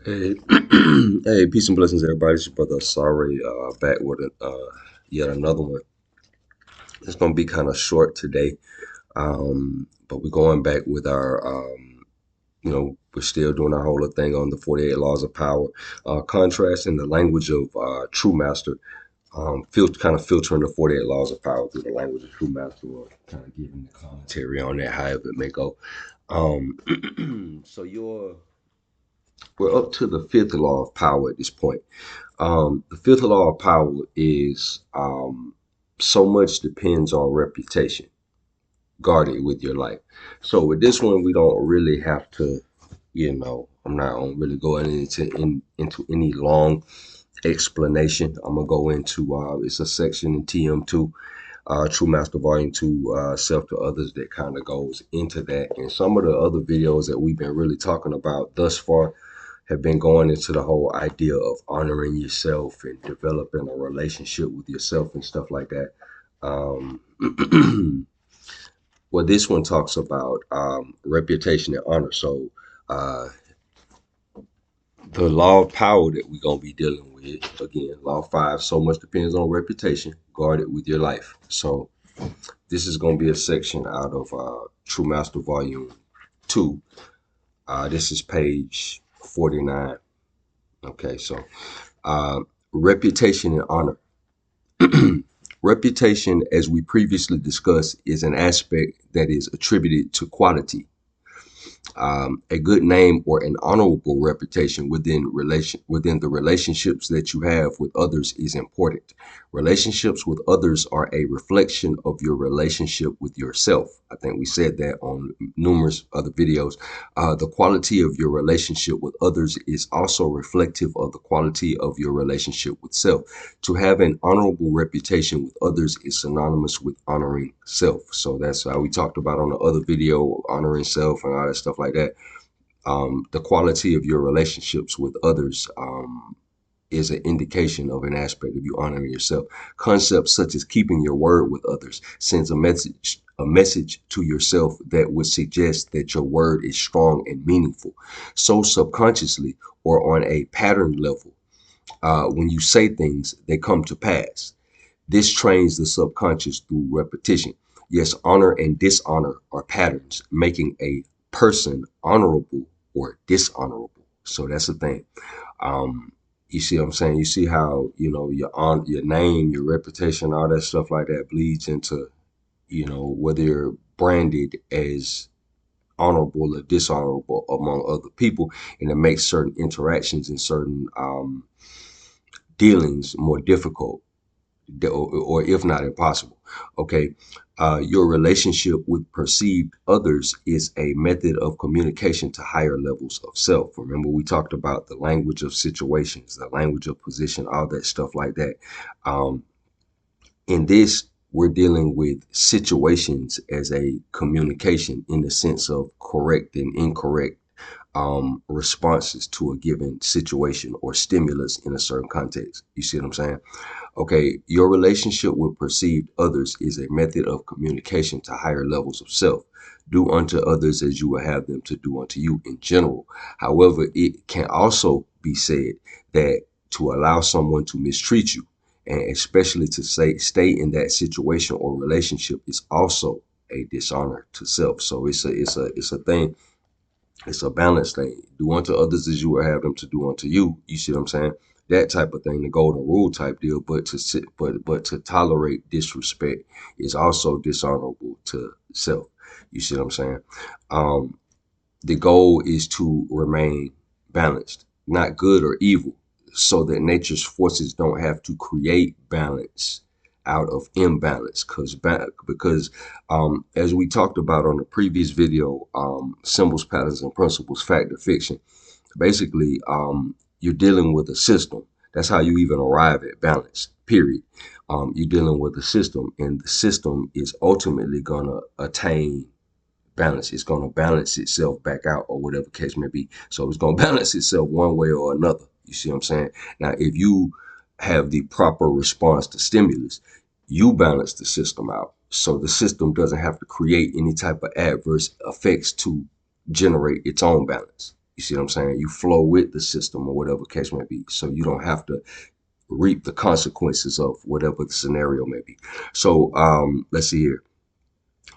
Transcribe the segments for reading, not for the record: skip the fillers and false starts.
Hey, hey, peace and blessings, everybody. It's your brother Sorry, back with yet another one. It's gonna be kind of short today, but we're going back with our, we're still doing our whole thing on the 48 laws of power, contrasting the language of true master, kind of filtering the 48 laws of power through the language of true master, or kind of giving the commentary on that, however it may go. So we're up to the fifth law of power at this point. The fifth law of power is so much depends on reputation. Guard it with your life. So with this one, we don't really have to, I'm not gonna really go into any long explanation. I'm gonna go into it's a section in TM2, True Master Volume 2, Self to Others, that kind of goes into that. And some of the other videos that we've been really talking about thus far have been going into the whole idea of honoring yourself and developing a relationship with yourself and stuff like that. Um, well, this one talks about reputation and honor. So, uh, the law of power that we're going to be dealing with, again, law 5, so much depends on reputation. Guard it with your life. So, this is going to be a section out of True Master Volume 2. This is page 49. Okay, so uh, reputation and honor. Reputation, as we previously discussed, is an aspect that is attributed to quality. A good name or an honorable reputation within the relationships that you have with others is important. Relationships with others are a reflection of your relationship with yourself. I think we said that on numerous other videos. The quality of your relationship with others is also reflective of the quality of your relationship with self. To have an honorable reputation with others is synonymous with honoring self. So that's how we talked about on the other video, honoring self and all that stuff like that. The quality of your relationships with others is an indication of an aspect of you honoring yourself. Concepts such as keeping your word with others sends a message to yourself that would suggest that your word is strong and meaningful. So subconsciously or on a pattern level, when you say things, they come to pass. This trains the subconscious through repetition. Yes, honor and dishonor are patterns, making a person honorable or dishonorable. So that's the thing. Um, you see what I'm saying? You see how, your name, your reputation, all that stuff like that bleeds into, whether you're branded as honorable or dishonorable among other people, and it makes certain interactions and certain dealings more difficult, or if not impossible. Okay. Your relationship with perceived others is a method of communication to higher levels of self. Remember, we talked about the language of situations, the language of position, all that stuff like that. Um, in this, we're dealing with situations as a communication in the sense of correct and incorrect responses to a given situation or stimulus in a certain context. You see what I'm saying? Okay, your relationship with perceived others is a method of communication to higher levels of self. Do unto others as you will have them to do unto you in general. However, it can also be said that to allow someone to mistreat you, and especially to stay in that situation or relationship, is also a dishonor to self. So it's a thing. It's a balance thing. Do unto others as you will have them to do unto you. You see what I'm saying? That type of thing, the golden rule type deal. But to sit, but to tolerate disrespect is also dishonorable to self. You see what I'm saying? Um, the goal is to remain balanced, not good or evil, so that nature's forces don't have to create balance out of imbalance. Because as we talked about on the previous video, symbols, patterns, and principles, fact or fiction, basically, you're dealing with a system. That's how you even arrive at balance, period. You're dealing with a system, and the system is ultimately going to attain balance. It's going to balance itself back out, or whatever case may be. So it's going to balance itself one way or another. You see what I'm saying? Now, if you have the proper response to stimulus, you balance the system out. So the system doesn't have to create any type of adverse effects to generate its own balance. You see what I'm saying? You flow with the system or whatever the case may be. So you don't have to reap the consequences of whatever the scenario may be. So let's see here.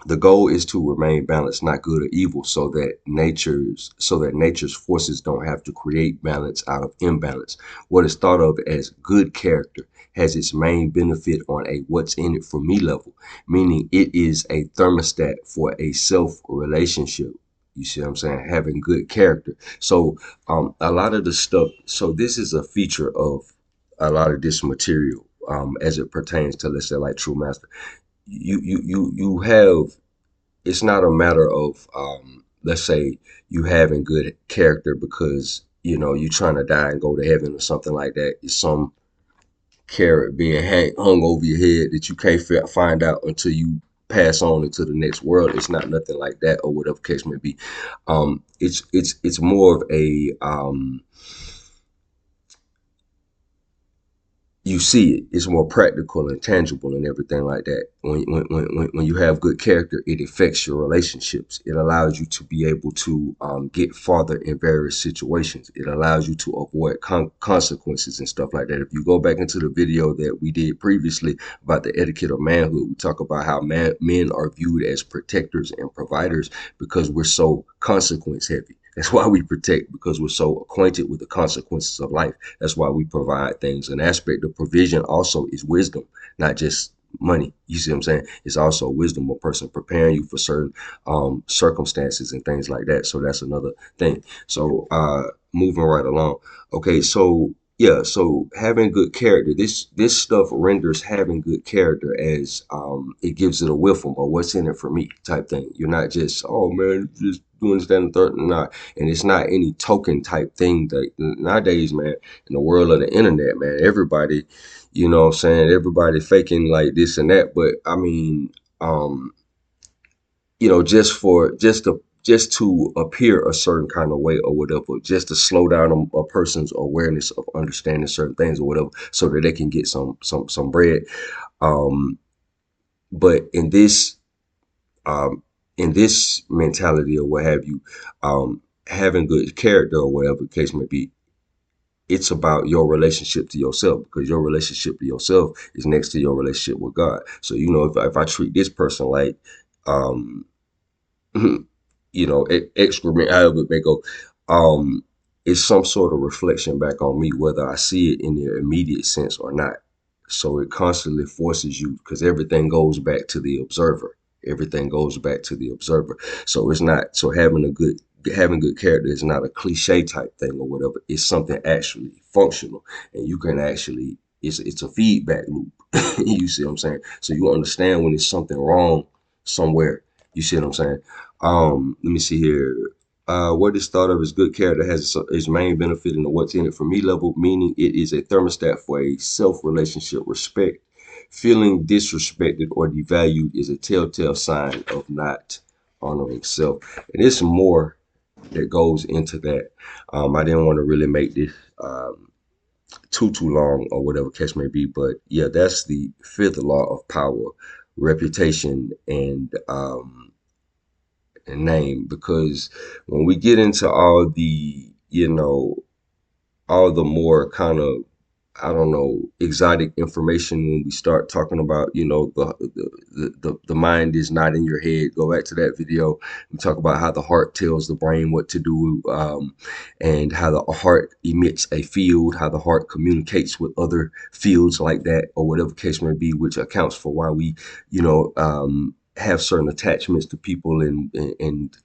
The goal is to remain balanced, not good or evil, so that nature's forces don't have to create balance out of imbalance. What is thought of as good character has its main benefit on a what's in it for me level, meaning it is a thermostat for a self relationship. You see what I'm saying? Having good character. So a lot of the stuff, so this is a feature of a lot of this material as it pertains to, let's say, like True Master. You have, it's not a matter of let's say you having good character because you trying to die and go to heaven or something like that. It's some carrot being hung over your head that you can't find out until you pass on into the next world. It's not nothing like that, or whatever case may be. It's more of a you see it. It's more practical and tangible and everything like that. When you have good character, it affects your relationships. It allows you to be able to get farther in various situations. It allows you to avoid consequences and stuff like that. If you go back into the video that we did previously about the etiquette of manhood, we talk about how men are viewed as protectors and providers because we're so consequence heavy. That's why we protect, because we're so acquainted with the consequences of life. That's why we provide things. An aspect of provision also is wisdom, not just money. You see what I'm saying? It's also wisdom, a person preparing you for certain circumstances and things like that. So that's another thing. So moving right along. Okay, so yeah, so having good character, this stuff renders having good character as it gives it a whiffle or what's in it for me type thing. You're not just, oh man, just doing this, that, and the third, and it's not any token type thing that nowadays, man, in the world of the internet, man, everybody, what I'm saying, everybody faking like this and that. But I mean, just to appear a certain kind of way or whatever, just to slow down a person's awareness of understanding certain things or whatever, so that they can get some bread. Um, but in this mentality or what have you, having good character or whatever the case may be, it's about your relationship to yourself, because your relationship to yourself is next to your relationship with God. So, if I treat this person like, um, excrement, however it may go, um, it's some sort of reflection back on me, whether I see it in the immediate sense or not. So it constantly forces you, because everything goes back to the observer. Everything goes back to the observer. So it's not, so having good character is not a cliche type thing or whatever. It's something actually functional, and you can actually, it's a feedback loop. You see what I'm saying? So you understand when there's something wrong somewhere. You see what I'm saying? Let me see here. What is thought of as good character has its main benefit in the what's in it for me level, meaning it is a thermostat for a self relationship respect. Feeling disrespected or devalued is a telltale sign of not honoring self. And there's some more that goes into that. I didn't want to really make this too long or whatever case may be, but yeah, that's the fifth law of power, reputation, and name. Because when we get into all the, all the more kind of, I don't know, exotic information, when we start talking about, the mind is not in your head. Go back to that video. We talk about how the heart tells the brain what to do, and how the heart emits a field, how the heart communicates with other fields like that, or whatever case may be, which accounts for why we, have certain attachments to people, and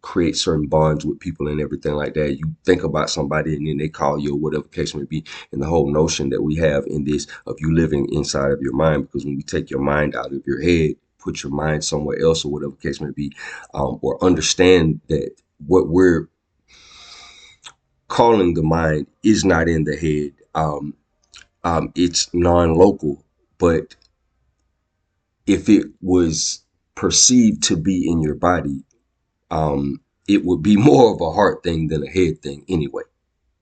create certain bonds with people and everything like that. You think about somebody and then they call you, or whatever case may be. And the whole notion that we have in this of you living inside of your mind, because when you take your mind out of your head, put your mind somewhere else or whatever case may be, or understand that what we're calling the mind is not in the head. It's non-local, but if it was perceived to be in your body, it would be more of a heart thing than a head thing anyway,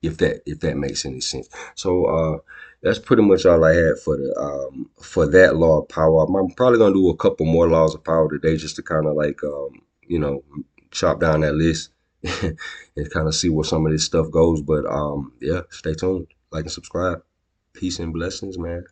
if that makes any sense. So that's pretty much all I had for that law of power. I'm probably gonna do a couple more laws of power today, just to kind of like chop down that list and kind of see where some of this stuff goes. But yeah, stay tuned, like and subscribe. Peace and blessings, man.